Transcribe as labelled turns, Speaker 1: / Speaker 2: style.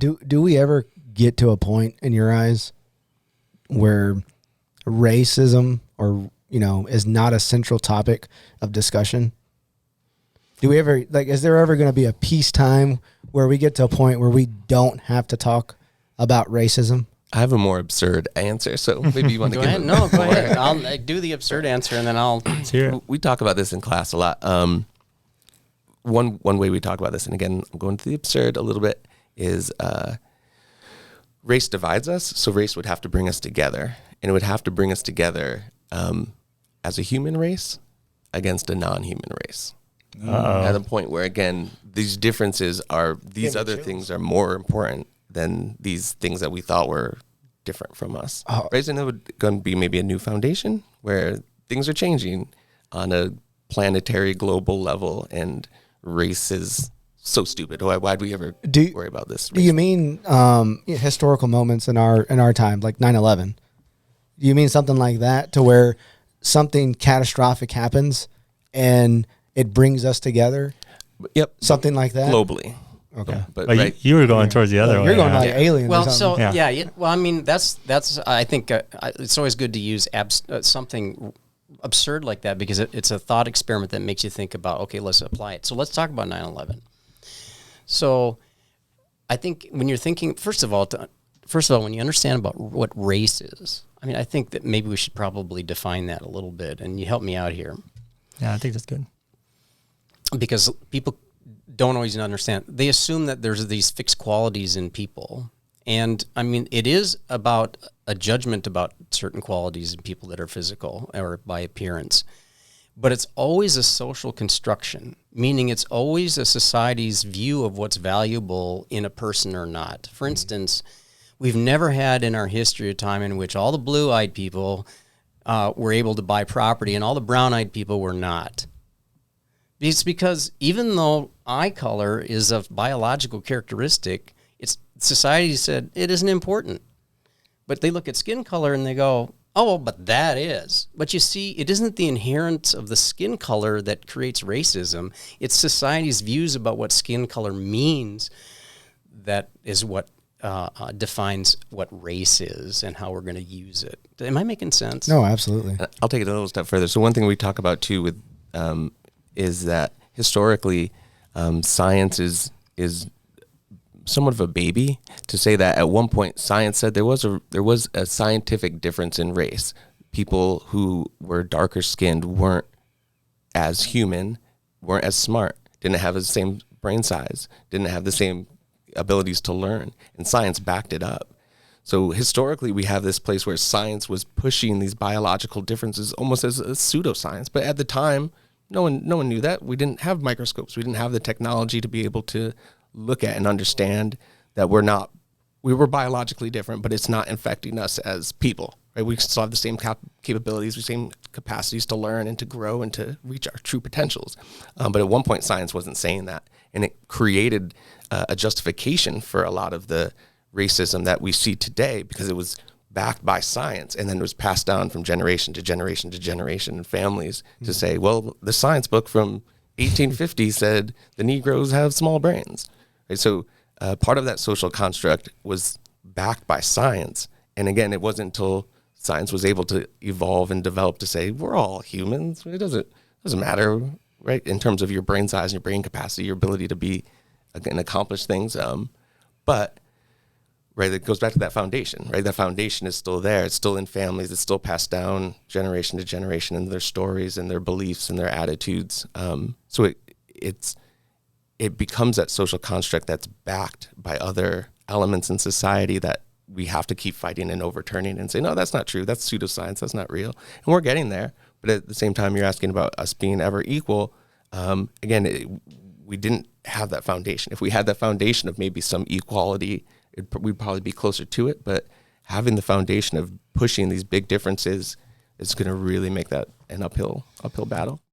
Speaker 1: Do we ever get to a point in your eyes where racism or, is not a central topic of discussion? Do we ever, is there ever going to be a peacetime where we get to a point where we don't have to talk about racism?
Speaker 2: I have a more absurd answer, so maybe you want to give it.
Speaker 3: No, go ahead. I'll do the absurd answer, and then
Speaker 4: Let's hear it.
Speaker 2: We talk about this in class a lot. One way we talk about this, and again, I'm going to the absurd a little bit, is race divides us, so race would have to bring us together, and it would have to bring us together as a human race against a non-human race. At the point where, again, these differences these other things are more important than these things that we thought were different from us. Right? And it would going to be maybe a new foundation where things are changing on a planetary global level, and race is so stupid. Why'd we ever worry about this?
Speaker 1: Do you mean historical moments in our time, like 9/11? Do you mean something like that, to where something catastrophic happens and it brings us together?
Speaker 2: Yep.
Speaker 1: Something like that?
Speaker 2: Globally.
Speaker 1: Okay.
Speaker 2: But
Speaker 4: right. you were going towards the other way.
Speaker 1: You're going like aliens.
Speaker 3: Well,
Speaker 1: or something.
Speaker 3: well, I mean, that's. I think it's always good to use something absurd like that, because it's a thought experiment that makes you think about, okay, let's apply it. So let's talk about 9/11. So I think when you're thinking, first of all, when you understand about what race is, I mean, I think that maybe we should probably define that a little bit, and you help me out here.
Speaker 4: Yeah, I think that's good.
Speaker 3: Because people don't always understand. They assume that there's these fixed qualities in people. And I mean, it is about a judgment about certain qualities in people that are physical or by appearance. But it's always a social construction, meaning it's always a society's view of what's valuable in a person or not. For instance, we've never had in our history a time in which all the blue-eyed people were able to buy property and all the brown-eyed people were not. It's because even though eye color is a biological characteristic, society said it isn't important. But they look at skin color and they go, oh, well, but that is. But you see, it isn't the inherence of the skin color that creates racism. It's society's views about what skin color means that is what defines what race is and how we're going to use it. Am I making sense?
Speaker 1: No, absolutely.
Speaker 2: I'll take it a little step further. So one thing we talk about too with is that historically science is somewhat of a baby to say that at one point science said there was a scientific difference in race. People who were darker skinned weren't as human, weren't as smart, didn't have the same brain size, didn't have the same abilities to learn, and science backed it up. So historically we have this place where science was pushing these biological differences almost as a pseudoscience, but at the time no one knew that. We didn't have microscopes. We didn't have the technology to be able to look at and understand that we were biologically different, but it's not infecting us as people, right? We still have the same capabilities, the same capacities to learn and to grow and to reach our true potentials. But at one point, science wasn't saying that. And it created a justification for a lot of the racism that we see today because it was backed by science, and then it was passed down from generation to generation to generation in families to say, well, the science book from 1850 said the Negroes have small brains. Right? So part of that social construct was backed by science. And again, it wasn't until science was able to evolve and develop to say, we're all humans. It doesn't matter, right? In terms of your brain size, your brain capacity, your ability to be and accomplish things. But right, it goes back to that foundation, right? That foundation is still there. It's still in families. It's still passed down generation to generation in their stories and their beliefs and their attitudes. So it becomes that social construct that's backed by other elements in society that we have to keep fighting and overturning and say, no, that's not true. That's pseudoscience. That's not real. And we're getting there. But at the same time, you're asking about us being ever equal. Again, we didn't have that foundation. If we had that foundation of maybe some equality, we'd probably be closer to it. But having the foundation of pushing these big differences is going to really make that an uphill battle.